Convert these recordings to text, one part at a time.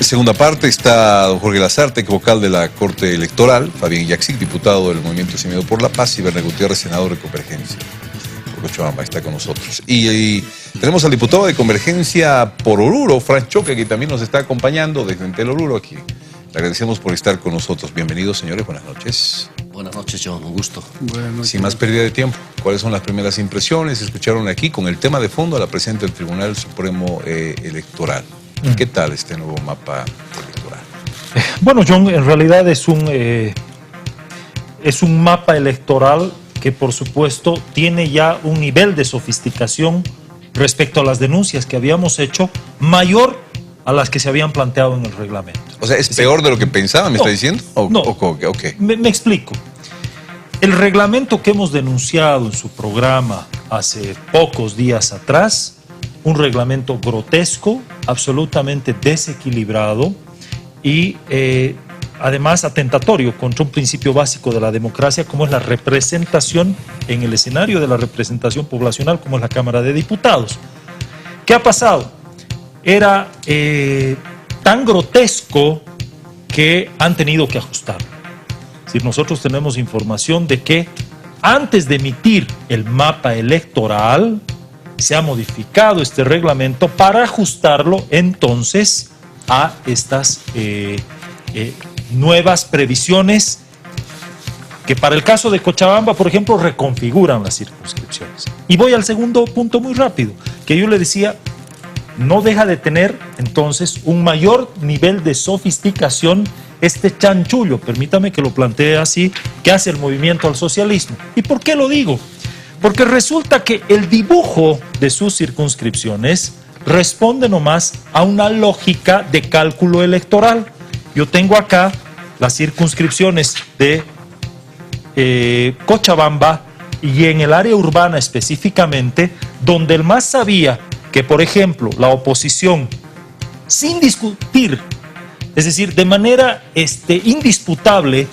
Segunda parte está don Jorge Lasarte, vocal de la Corte Electoral, Fabián Yaxic, diputado del Movimiento Semillero por la Paz, y Berna Gutiérrez, senador de Convergencia por Cochabamba, está con nosotros. Y tenemos al diputado de Convergencia por Oruro, Franz Choque, que también nos está acompañando desde Entel Oruro aquí. Le agradecemos por estar con nosotros. Bienvenidos, señores, buenas noches. Buenas noches, John, un gusto. Buenas noches. Sin más pérdida de tiempo, ¿cuáles son las primeras impresiones? Escucharon aquí con el tema de fondo a la presidenta del Tribunal Supremo Electoral. ¿Qué tal este nuevo mapa electoral? Bueno, John, en realidad es un mapa electoral que, por supuesto, tiene ya un nivel de sofisticación respecto a las denuncias que habíamos hecho mayor a las que se habían planteado en el reglamento. O sea, ¿es peor de lo que pensaba, me está diciendo? Okay. Me explico. El reglamento que hemos denunciado en su programa hace pocos días atrás, un reglamento grotesco, absolutamente desequilibrado y además atentatorio contra un principio básico de la democracia, como es la representación en el escenario de la representación poblacional, como es la Cámara de Diputados. ¿Qué ha pasado? Era tan grotesco que han tenido que ajustarlo. Es decir, nosotros tenemos información de que antes de emitir el mapa electoral se ha modificado este reglamento para ajustarlo entonces a estas nuevas previsiones que para el caso de Cochabamba, por ejemplo, reconfiguran las circunscripciones. Y voy al segundo punto muy rápido, que yo le decía, no deja de tener entonces un mayor nivel de sofisticación este chanchullo, permítame que lo plantee así, que hace el movimiento al socialismo. ¿Y por qué lo digo? Porque resulta que el dibujo de sus circunscripciones responde nomás a una lógica de cálculo electoral. Yo tengo acá las circunscripciones de Cochabamba y en el área urbana específicamente, donde el MAS sabía que, por ejemplo, la oposición, sin discutir, es decir, de manera indisputable,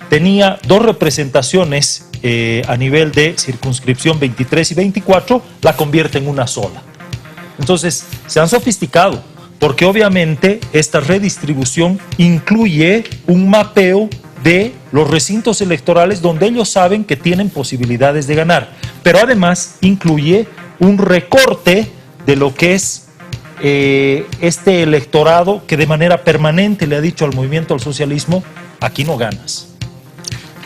tenía dos representaciones a nivel de circunscripción 23 y 24, la convierte en una sola. Entonces, se han sofisticado, porque obviamente esta redistribución incluye un mapeo de los recintos electorales donde ellos saben que tienen posibilidades de ganar, pero además incluye un recorte de lo que es este electorado que de manera permanente le ha dicho al movimiento al socialismo, aquí no ganas.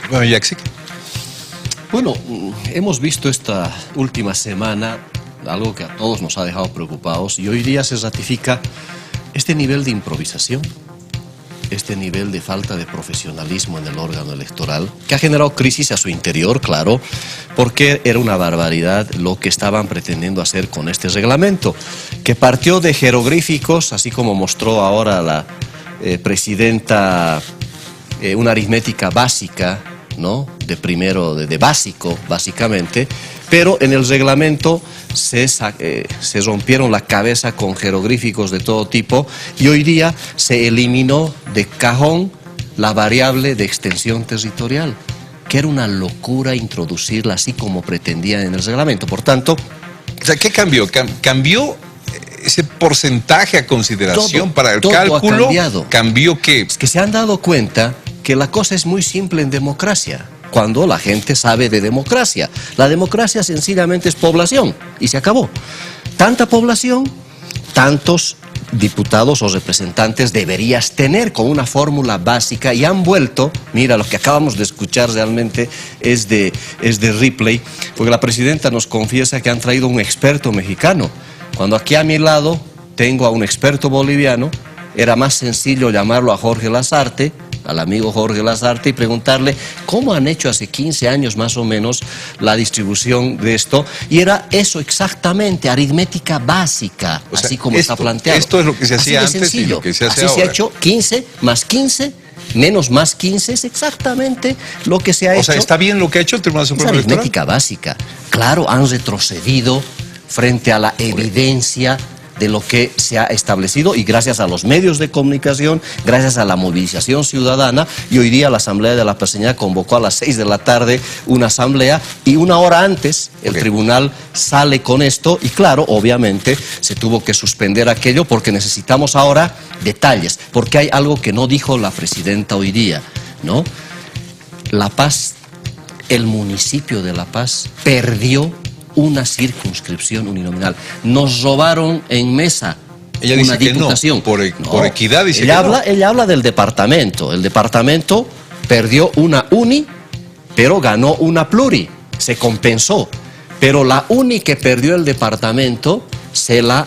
Bueno, Yaxic. Bueno, hemos visto esta última semana algo que a todos nos ha dejado preocupados y hoy día se ratifica este nivel de improvisación, este nivel de falta de profesionalismo en el órgano electoral, que ha generado crisis a su interior, claro, porque era una barbaridad lo que estaban pretendiendo hacer con este reglamento, que partió de jeroglíficos, así como mostró ahora la presidenta, una aritmética básica, ¿no? De básico, básicamente, pero en el reglamento se rompieron la cabeza con jeroglíficos de todo tipo y hoy día se eliminó de cajón la variable de extensión territorial, que era una locura introducirla así como pretendían en el reglamento. Por tanto, o sea, ¿qué cambió? ¿Cambió ese porcentaje a consideración para el cálculo? Ha cambiado. ¿Cambió qué? Es que se han dado cuenta que la cosa es muy simple en democracia, cuando la gente sabe de democracia. La democracia sencillamente es población y se acabó. Tanta población, tantos diputados o representantes deberías tener con una fórmula básica y han vuelto, mira, lo que acabamos de escuchar realmente es de replay, porque la presidenta nos confiesa que han traído un experto mexicano, cuando aquí a mi lado tengo a un experto boliviano. Era más sencillo llamarlo a Jorge Lasarte, al amigo Jorge Lasarte, y preguntarle cómo han hecho hace 15 años más o menos la distribución de esto, y era eso exactamente, aritmética básica, o sea, así como está planteado. Esto es lo que se hacía antes y lo que se hace ahora. Así se ha hecho, 15 más 15, menos más 15, es exactamente lo que se ha hecho. O sea, ¿está bien lo que ha hecho el Tribunal Supremo Electoral? Es aritmética básica. Claro, han retrocedido frente a la evidencia de lo que se ha establecido, y gracias a los medios de comunicación, gracias a la movilización ciudadana. Y hoy día la Asamblea de la Paz Señal convocó a las 6 de la tarde una asamblea, y una hora antes el tribunal sale con esto, y claro, obviamente se tuvo que suspender aquello porque necesitamos ahora detalles, porque hay algo que no dijo la presidenta hoy día, ¿no? La Paz, el municipio de La Paz perdió una circunscripción uninominal. Nos robaron en mesa. Ella dice que no, por equidad dice ella habla del departamento. El departamento perdió una uni, pero ganó una pluri. Se compensó. Pero la uni que perdió el departamento se la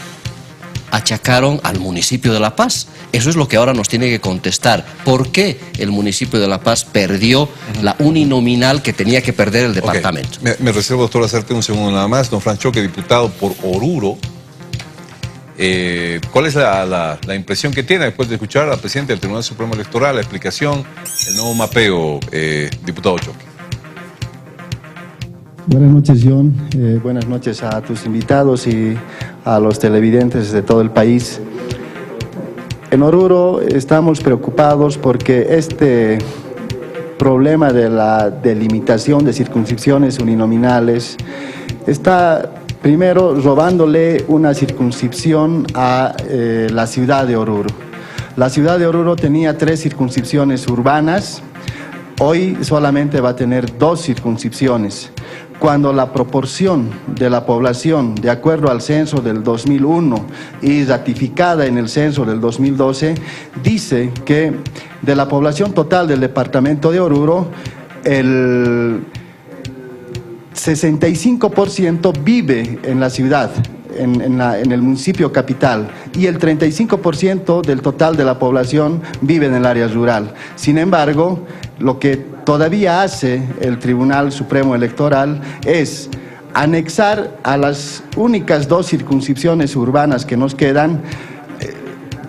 achacaron al municipio de La Paz. Eso es lo que ahora nos tiene que contestar. ¿Por qué el municipio de La Paz perdió la uninominal que tenía que perder el departamento? Me reservo, doctor, hacerte un segundo nada más. Don Fran Choque, diputado por Oruro. ¿Cuál es la impresión que tiene después de escuchar a la presidenta del Tribunal Supremo Electoral, la explicación, el nuevo mapeo, diputado Choque? Buenas noches, John. Buenas noches a tus invitados y a los televidentes de todo el país. En Oruro estamos preocupados porque este problema de la delimitación de circunscripciones uninominales está primero robándole una circunscripción a la ciudad de Oruro. La ciudad de Oruro tenía 3 circunscripciones urbanas, hoy solamente va a tener 2 circunscripciones. Cuando la proporción de la población, de acuerdo al censo del 2001 y ratificada en el censo del 2012, dice que de la población total del departamento de Oruro, el 65% vive en la ciudad, en el municipio capital, y el 35% del total de la población vive en el área rural. Sin embargo, lo que todavía hace el Tribunal Supremo Electoral es anexar a las únicas 2 circunscripciones urbanas que nos quedan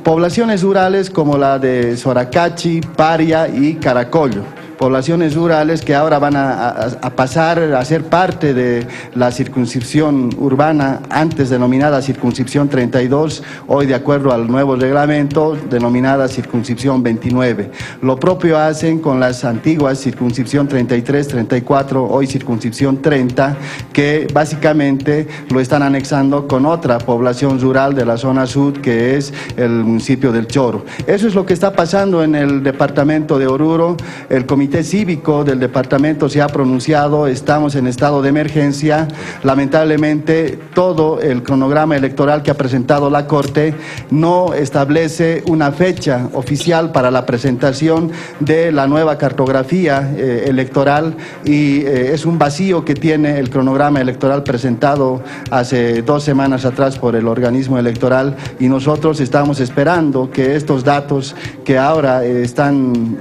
poblaciones rurales como la de Soracachi, Paria y Caracollo. Poblaciones rurales que ahora van a pasar a ser parte de la circunscripción urbana, antes denominada circunscripción 32, hoy de acuerdo al nuevo reglamento, denominada circunscripción 29. Lo propio hacen con las antiguas circunscripción 33, 34, hoy circunscripción 30, que básicamente lo están anexando con otra población rural de la zona sur, que es el municipio del Choro. Eso es lo que está pasando en el departamento de Oruro. El Comité Cívico del departamento se ha pronunciado, estamos en estado de emergencia. Lamentablemente, todo el cronograma electoral que ha presentado la Corte no establece una fecha oficial para la presentación de la nueva cartografía electoral, y es un vacío que tiene el cronograma electoral presentado hace 2 semanas atrás por el organismo electoral, y nosotros estamos esperando que estos datos que ahora están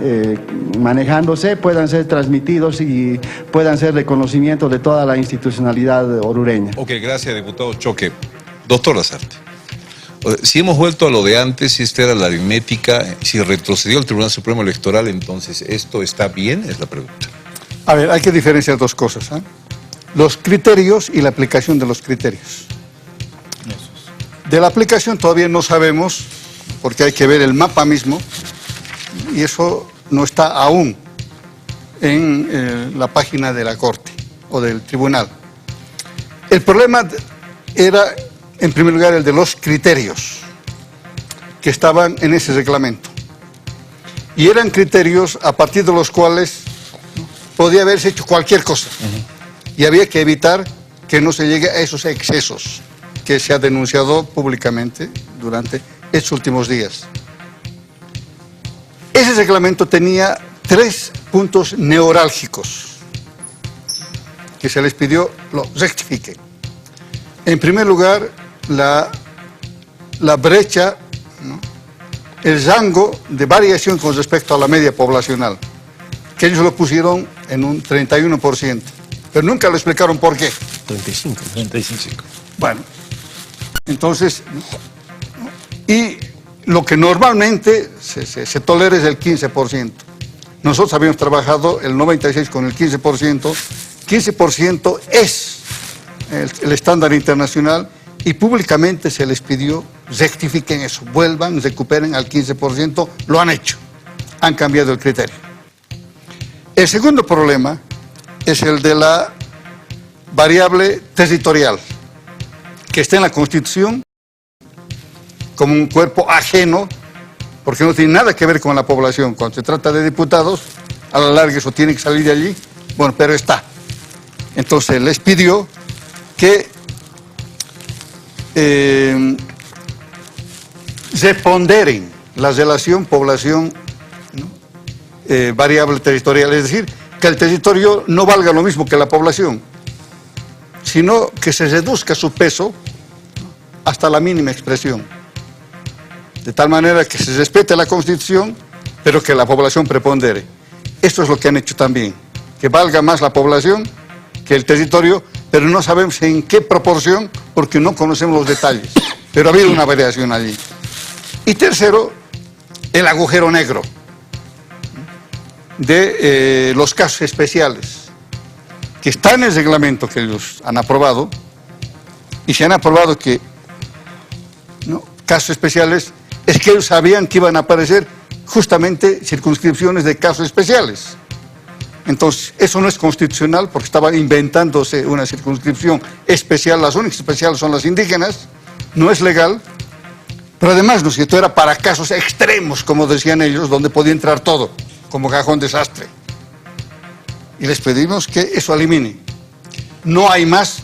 manejándose puedan ser transmitidos y puedan ser de conocimiento de toda la institucionalidad orureña. Ok, gracias, diputado Choque. Doctor Lasarte, si hemos vuelto a lo de antes, si esta era la aritmética, si retrocedió el Tribunal Supremo Electoral, entonces ¿esto está bien? Es la pregunta. A ver, hay que diferenciar 2 cosas, ¿eh? Los criterios y la aplicación de los criterios. De la aplicación todavía no sabemos, porque hay que ver el mapa mismo, y eso no está aún en la página de la Corte o del Tribunal. El problema era, en primer lugar, el de los criterios que estaban en ese reglamento. Y eran criterios a partir de los cuales podía haberse hecho cualquier cosa. Y había que evitar que no se llegue a esos excesos que se ha denunciado públicamente durante estos últimos días. Ese reglamento tenía 3 puntos neurálgicos que se les pidió lo rectifiquen. En primer lugar, la brecha, ¿no?, el rango de variación con respecto a la media poblacional, que ellos lo pusieron en un 31%, pero nunca lo explicaron por qué. 35. Bueno, entonces, y lo que normalmente se tolera es el 15%. Nosotros habíamos trabajado el 96 con el 15%. 15% es el estándar internacional, y públicamente se les pidió rectifiquen eso, vuelvan, recuperen al 15%, lo han hecho, han cambiado el criterio. El segundo problema es el de la variable territorial, que está en la Constitución como un cuerpo ajeno, porque no tiene nada que ver con la población. Cuando se trata de diputados, a la larga eso tiene que salir de allí, bueno, pero está. Entonces les pidió que reponderen la relación población, ¿no? Variable territorial, es decir, que el territorio no valga lo mismo que la población, sino que se reduzca su peso hasta la mínima expresión, de tal manera que se respete la Constitución, pero que la población prepondere. Esto es lo que han hecho también, que valga más la población que el territorio, pero no sabemos en qué proporción, porque no conocemos los detalles, pero ha habido una variación allí. Y tercero, el agujero negro de los casos especiales, que está en el reglamento que ellos han aprobado, y se han aprobado que, ¿no?, casos especiales, es que ellos sabían que iban a aparecer justamente circunscripciones de casos especiales. Entonces, eso no es constitucional porque estaba inventándose una circunscripción especial, las únicas especiales son las indígenas, no es legal, pero además, ¿no es cierto?, era para casos extremos, como decían ellos, donde podía entrar todo, como cajón desastre. Y les pedimos que eso elimine. No hay más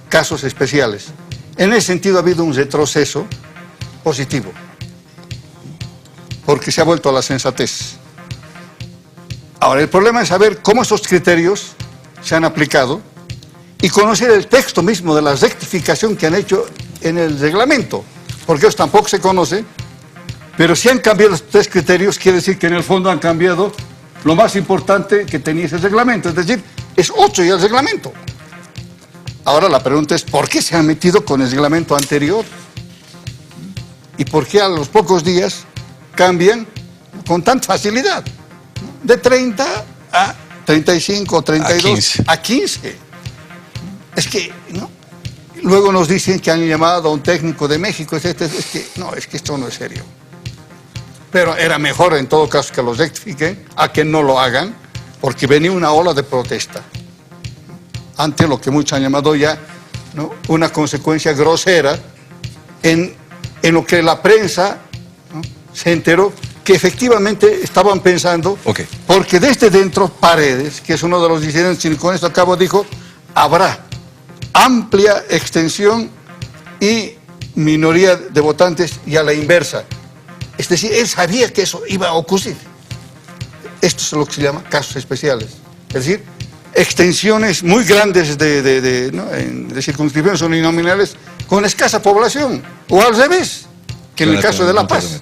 casos especiales. En ese sentido ha habido un retroceso positivo, porque se ha vuelto a la sensatez. Ahora, el problema es saber cómo esos criterios se han aplicado y conocer el texto mismo de la rectificación que han hecho en el reglamento, porque eso tampoco se conoce, pero si han cambiado los tres criterios, quiere decir que en el fondo han cambiado lo más importante que tenía ese reglamento, es decir, es 8 ya el reglamento. Ahora la pregunta es, ¿por qué se han metido con el reglamento anterior? ¿Y por qué a los pocos días cambian con tanta facilidad? De 30 a 35 o 32 a 15. Es que, ¿no? Luego nos dicen que han llamado a un técnico de México, etc. Es que, no, es que esto no es serio. Pero era mejor en todo caso que los rectifiquen a que no lo hagan, porque venía una ola de protesta ante lo que muchos han llamado ya, ¿no?, una consecuencia grosera en lo que la prensa, ¿no?, se enteró que efectivamente estaban pensando, porque desde dentro Paredes, que es uno de los disidentes, y con esto acabo, dijo, habrá amplia extensión y minoría de votantes y a la inversa. Es decir, él sabía que eso iba a ocurrir. Esto es lo que se llama casos especiales. Es decir, extensiones muy grandes de circunscripciones uninominales con escasa población, o al revés, que en el caso de La Paz.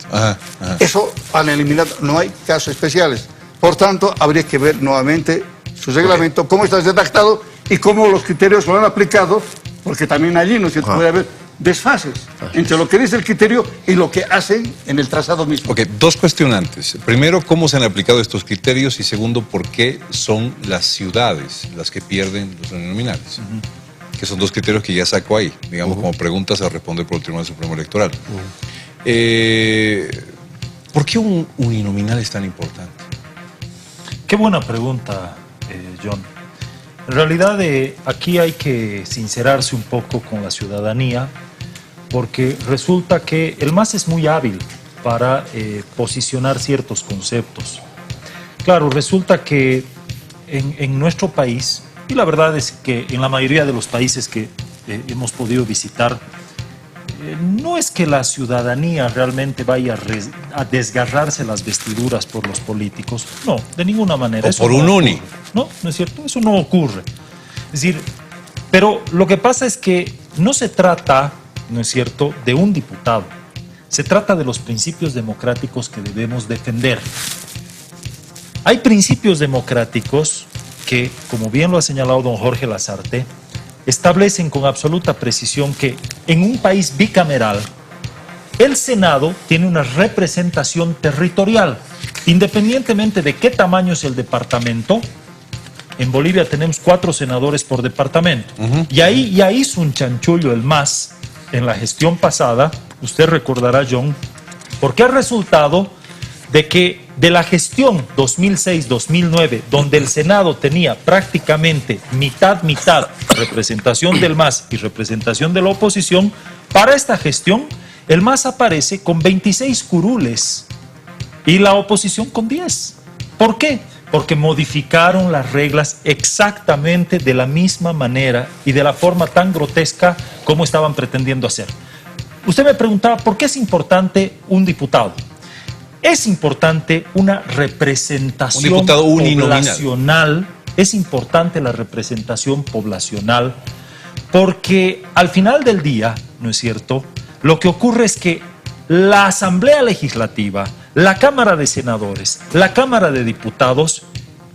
Eso han eliminado, no hay casos especiales. Por tanto, habría que ver nuevamente su reglamento, cómo está redactado y cómo los criterios lo han aplicado, porque también allí no se puede haber desfases entre lo que dice el criterio y lo que hacen en el trazado mismo. Ok, dos cuestionantes. Primero, ¿cómo se han aplicado estos criterios? Y segundo, ¿por qué son las ciudades las que pierden los uninominales? Que son dos criterios que ya saco ahí, digamos, como preguntas a responder por el Tribunal Supremo Electoral. ¿Por qué un uninominal es tan importante? Qué buena pregunta, John. En realidad, aquí hay que sincerarse un poco con la ciudadanía, porque resulta que el MAS es muy hábil para posicionar ciertos conceptos. Claro, resulta que en nuestro país, y la verdad es que en la mayoría de los países que hemos podido visitar, no es que la ciudadanía realmente vaya a desgarrarse las vestiduras por los políticos, no, de ninguna manera. O por un uni. No, no es cierto, eso no ocurre. Es decir, pero lo que pasa es que no se trata, no es cierto, de un diputado, se trata de los principios democráticos que debemos defender. Hay principios democráticos que, como bien lo ha señalado don Jorge Lasarte, establecen con absoluta precisión que en un país bicameral el Senado tiene una representación territorial, independientemente de qué tamaño es el departamento. En Bolivia tenemos 4 senadores por departamento. Y ahí ya hizo un chanchullo el MAS en la gestión pasada, usted recordará, John, porque ha resultado de que de la gestión 2006-2009, donde el Senado tenía prácticamente mitad, representación del MAS y representación de la oposición, para esta gestión el MAS aparece con 26 curules y la oposición con 10. ¿Por qué? Porque modificaron las reglas exactamente de la misma manera y de la forma tan grotesca como estaban pretendiendo hacer. Usted me preguntaba, ¿por qué es importante un diputado? Es importante una representación poblacional, es importante la representación poblacional, porque al final del día, ¿no es cierto?, lo que ocurre es que la Asamblea Legislativa, la Cámara de Senadores, la Cámara de Diputados,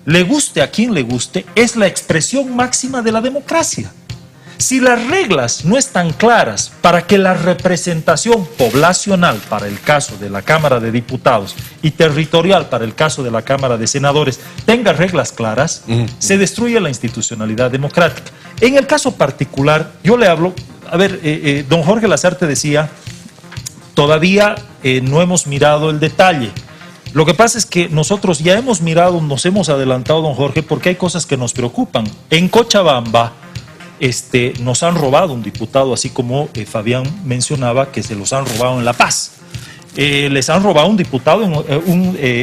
le guste a quien le guste, es la expresión máxima de la democracia. Si las reglas no están claras para que la representación poblacional para el caso de la Cámara de Diputados y territorial para el caso de la Cámara de Senadores tenga reglas claras, se destruye la institucionalidad democrática. En el caso particular, yo le hablo, a ver, don Jorge Lasarte decía, todavía no hemos mirado el detalle. Lo que pasa es que nosotros ya hemos mirado, nos hemos adelantado, don Jorge, porque hay cosas que nos preocupan. En Cochabamba, nos han robado un diputado, así como Fabián mencionaba que se los han robado en La Paz. Les han robado un diputado,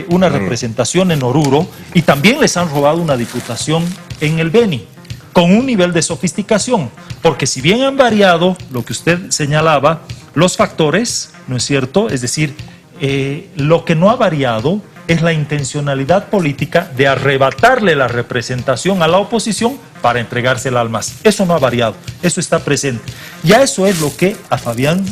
una representación en Oruro, y también les han robado una diputación en el Beni, con un nivel de sofisticación, porque si bien han variado, lo que usted señalaba, los factores, ¿no es cierto? Es decir, lo que no ha variado es la intencionalidad política de arrebatarle la representación a la oposición para entregársela al MAS. Eso no ha variado, eso está presente. Ya eso es lo que a Fabián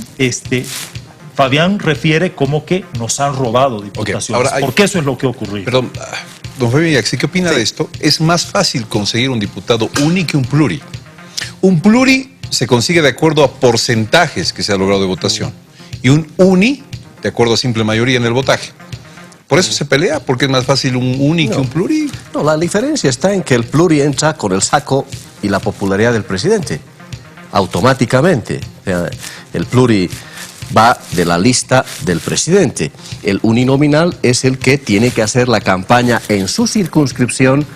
refiere como que nos han robado diputaciones, porque eso es lo que ocurrió. Perdón, don Fabián Yaxi, ¿qué opina de esto? Es más fácil conseguir un diputado uni que un pluri. Un pluri se consigue de acuerdo a porcentajes que se ha logrado de votación y un uni de acuerdo a simple mayoría en el votaje. Por eso se pelea, porque es más fácil un uni que un pluri. No, la diferencia está en que el pluri entra con el saco y la popularidad del presidente, automáticamente. O sea, el pluri va de la lista del presidente. El uninominal es el que tiene que hacer la campaña en su circunscripción,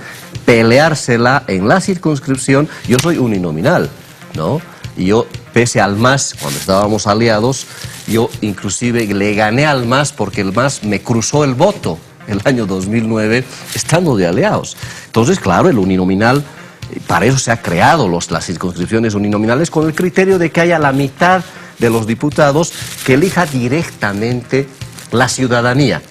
peleársela en la circunscripción. Yo soy uninominal, ¿no? Y yo, pese al MAS, cuando estábamos aliados, yo inclusive le gané al MAS porque el MAS me cruzó el voto el año 2009 estando de aliados. Entonces, claro, el uninominal, para eso se ha creado las circunscripciones uninominales con el criterio de que haya la mitad de los diputados que elija directamente la ciudadanía.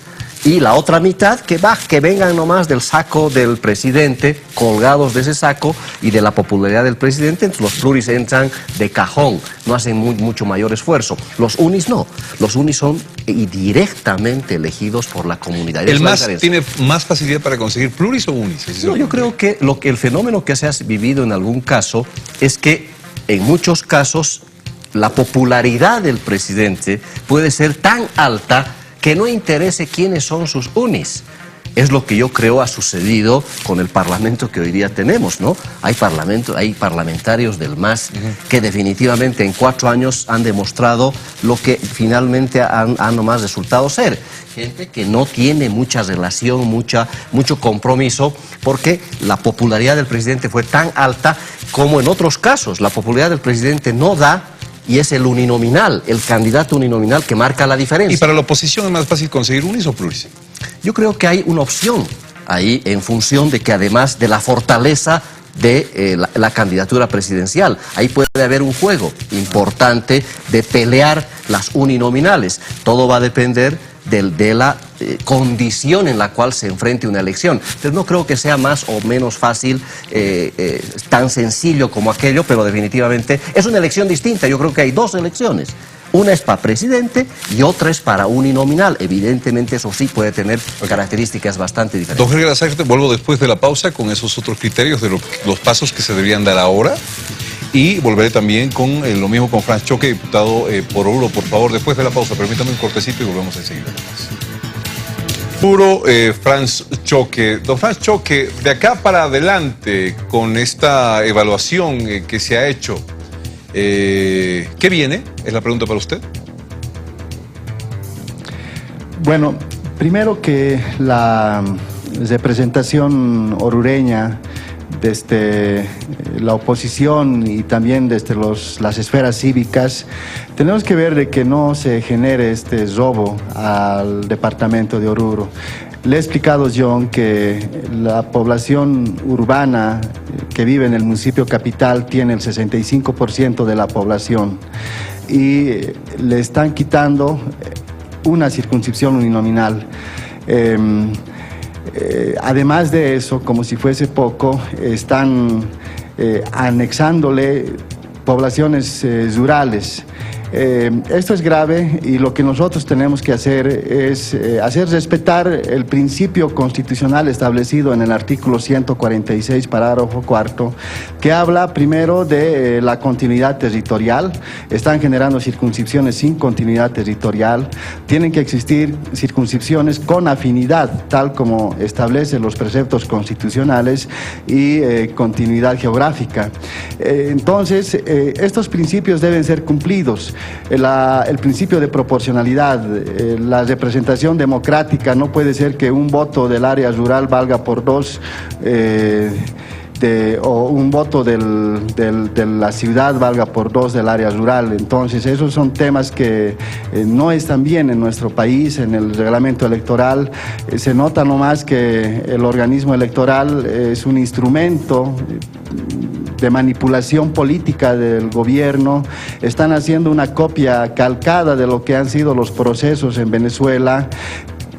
Y la otra mitad que vengan nomás del saco del presidente, colgados de ese saco y de la popularidad del presidente. Entonces los pluris entran de cajón, no hacen mucho mayor esfuerzo. Los unis no, los unis son directamente elegidos por la comunidad. ¿El MAS tiene más facilidad para conseguir pluris o unis? No, yo creo que el fenómeno que se ha vivido en algún caso es que en muchos casos la popularidad del presidente puede ser tan alta que no interese quiénes son sus unis. Es lo que yo creo ha sucedido con el Parlamento que hoy día tenemos, ¿no? Hay parlamentarios del MAS que definitivamente en 4 años han demostrado lo que finalmente han nomás resultado ser. Gente que no tiene mucha relación, mucho compromiso, porque la popularidad del presidente fue tan alta como en otros casos. La popularidad del presidente no da, y es el uninominal, el candidato uninominal que marca la diferencia. ¿Y para la oposición es más fácil conseguir unis o pluris? Yo creo que hay una opción ahí en función de que además de la fortaleza de la candidatura presidencial, ahí puede haber un juego importante de pelear las uninominales. Todo va a depender de la condición en la cual se enfrente una elección. Entonces no creo que sea más o menos fácil, tan sencillo como aquello, pero definitivamente es una elección distinta. Yo creo que hay 2 elecciones. Una es para presidente y otra es para uninominal. Evidentemente eso sí puede tener características bastante diferentes. Don Jorge Lasarte, vuelvo después de la pausa con esos otros criterios de los pasos que se deberían dar ahora. Y volveré también con lo mismo con Franz Choque, diputado por Oruro. Por favor, después de la pausa, permítame un cortecito y volvemos enseguida. Puro Franz Choque. Don Franz Choque, de acá para adelante, con esta evaluación que se ha hecho, ¿qué viene? Es la pregunta para usted. Bueno, primero que la representación orureña desde la oposición y también desde las esferas cívicas, tenemos que ver de que no se genere este robo al departamento de Oruro. Le he explicado, John, que la población urbana que vive en el municipio capital tiene el 65% de la población y le están quitando una circunscripción uninominal. Además de eso, como si fuese poco, están anexándole poblaciones rurales. Esto es grave y lo que nosotros tenemos que hacer es hacer respetar el principio constitucional establecido en el artículo 146, parágrafo 4, que habla primero de la continuidad territorial. Están generando circunscripciones sin continuidad territorial. Tienen que existir circunscripciones con afinidad, tal como establecen los preceptos constitucionales, y continuidad geográfica. Entonces, estos principios deben ser cumplidos. El principio de proporcionalidad, la representación democrática, no puede ser que un voto del área rural valga por dos, o un voto de la ciudad valga por dos del área rural. Entonces, esos son temas que no están bien en nuestro país. En el reglamento electoral se nota nomás que el organismo electoral es un instrumento de manipulación política del gobierno. Están haciendo una copia calcada de lo que han sido los procesos en Venezuela.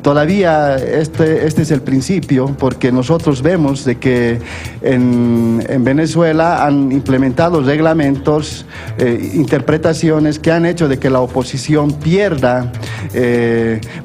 Todavía este es el principio, porque nosotros vemos de que en Venezuela han implementado reglamentos, interpretaciones que han hecho de que la oposición pierda,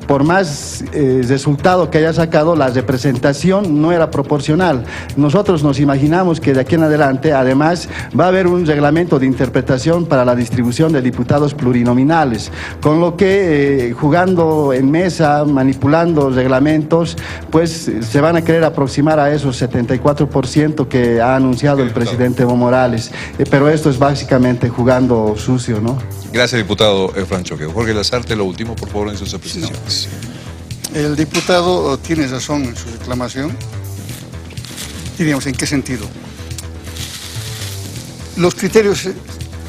por más resultado que haya sacado, la representación no era proporcional. Nosotros nos imaginamos que de aquí en adelante, además, va a haber un reglamento de interpretación para la distribución de diputados plurinominales, con lo que jugando en mesa, manipulando reglamentos, pues se van a querer aproximar a esos 74% que ha anunciado el presidente Evo Morales. Pero esto es básicamente jugando sucio, ¿no? Gracias, diputado Francho. Jorge Lasarte, lo último, por favor, en sus apreciaciones. No. El diputado tiene razón en su reclamación. Diríamos, ¿en qué sentido? Los criterios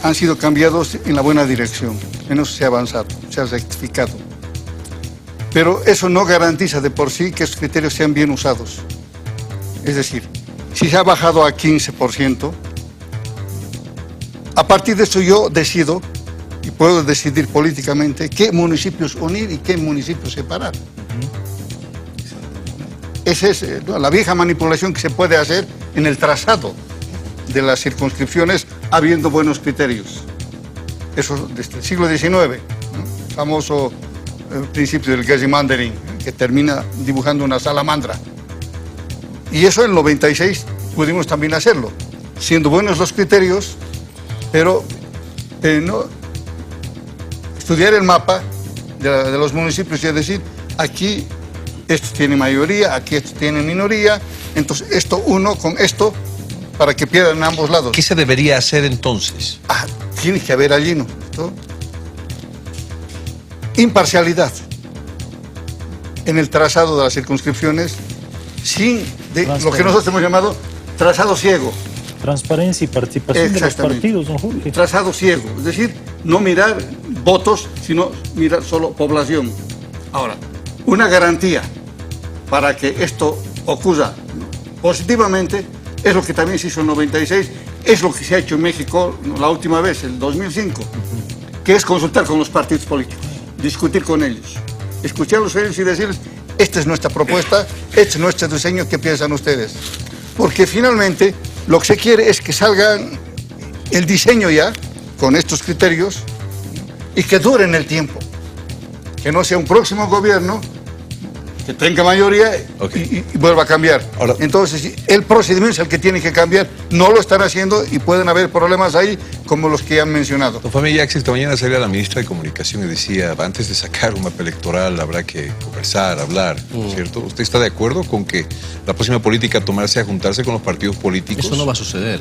han sido cambiados en la buena dirección, menos se ha avanzado, se ha rectificado. Pero eso no garantiza de por sí que esos criterios sean bien usados. Es decir, si se ha bajado a 15%, a partir de eso yo decido, y puedo decidir políticamente, qué municipios unir y qué municipios separar. Esa es la vieja manipulación que se puede hacer en el trazado de las circunscripciones habiendo buenos criterios. Eso desde el siglo XIX, ¿no? Famoso el principio del gerrymandering, que termina dibujando una salamandra. Y eso en el 96 pudimos también hacerlo, siendo buenos los criterios, pero no estudiar el mapa de los municipios y decir, aquí estos tienen mayoría, aquí estos tienen minoría, entonces esto uno con esto, para que pierdan en ambos lados. ¿Qué se debería hacer entonces? Tiene que haber allí, ¿no? Imparcialidad en el trazado de las circunscripciones, sin lo que nosotros hemos llamado trazado ciego. Transparencia y participación de los partidos, don Jorge. Trazado ciego, es decir, no mirar votos, sino mirar solo población. Ahora, una garantía para que esto ocurra positivamente es lo que también se hizo en 96, es lo que se ha hecho en México la última vez, el 2005, que es consultar con los partidos políticos, discutir con ellos, escucharlos a ellos y decirles, esta es nuestra propuesta, este es nuestro diseño, ¿qué piensan ustedes? Porque finalmente lo que se quiere es que salga el diseño ya, con estos criterios, y que dure en el tiempo. Que no sea un próximo gobierno que tenga mayoría y vuelva a cambiar. Ahora, entonces, el procedimiento es el que tiene que cambiar. No lo están haciendo y pueden haber problemas ahí como los que han mencionado. Don Fabián Yaxi, esta mañana salía la ministra de Comunicación y decía, antes de sacar un mapa electoral habrá que conversar, hablar, ¿cierto? ¿Usted está de acuerdo con que la próxima política a tomar sea juntarse con los partidos políticos? Eso no va a suceder.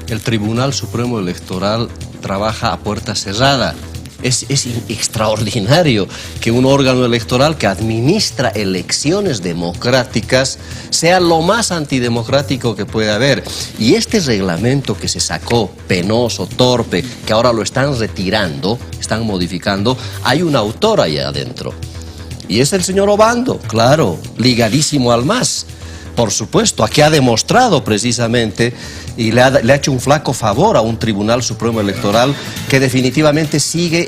El Tribunal Supremo Electoral trabaja a puerta cerrada. Es extraordinario que un órgano electoral que administra elecciones democráticas sea lo más antidemocrático que puede haber. Y este reglamento que se sacó, penoso, torpe, que ahora lo están retirando, están modificando, hay un autor ahí adentro. Y es el señor Obando, claro, ligadísimo al MAS. Por supuesto, aquí ha demostrado precisamente y le ha hecho un flaco favor a un Tribunal Supremo Electoral que definitivamente sigue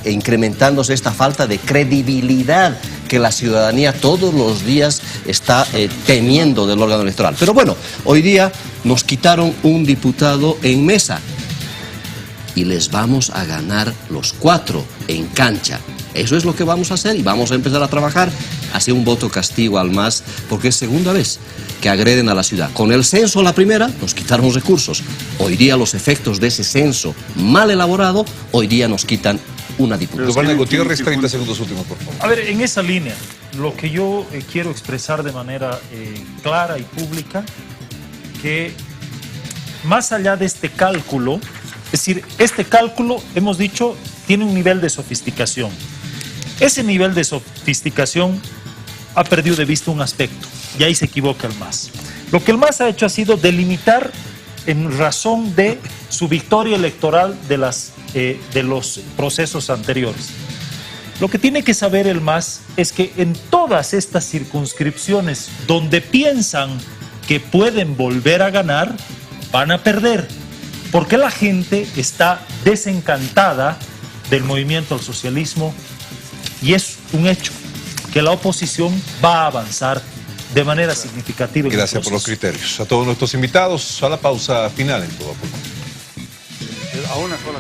incrementándose esta falta de credibilidad que la ciudadanía todos los días está teniendo del órgano electoral. Pero bueno, hoy día nos quitaron un diputado en mesa y les vamos a ganar los 4 en cancha. Eso es lo que vamos a hacer y vamos a empezar a trabajar hacia un voto castigo al MAS, porque es segunda vez que agreden a la ciudad. Con el censo, la primera, nos quitaron recursos. Hoy día los efectos de ese censo mal elaborado, hoy día nos quitan una diputada. Giovanni Gutiérrez, 30 segundos últimos, por favor. A ver, en esa línea, lo que yo quiero expresar de manera clara y pública, que más allá de este cálculo, es decir, este cálculo, hemos dicho, tiene un nivel de sofisticación. Ese nivel de sofisticación ha perdido de vista un aspecto, y ahí se equivoca el MAS. Lo que el MAS ha hecho ha sido delimitar en razón de su victoria electoral de los procesos anteriores. Lo que tiene que saber el MAS es que en todas estas circunscripciones donde piensan que pueden volver a ganar, van a perder, porque la gente está desencantada del movimiento al socialismo y es un hecho que la oposición va a avanzar de manera significativa. Gracias por los criterios. A todos nuestros invitados, a la pausa final en todo. A una sola.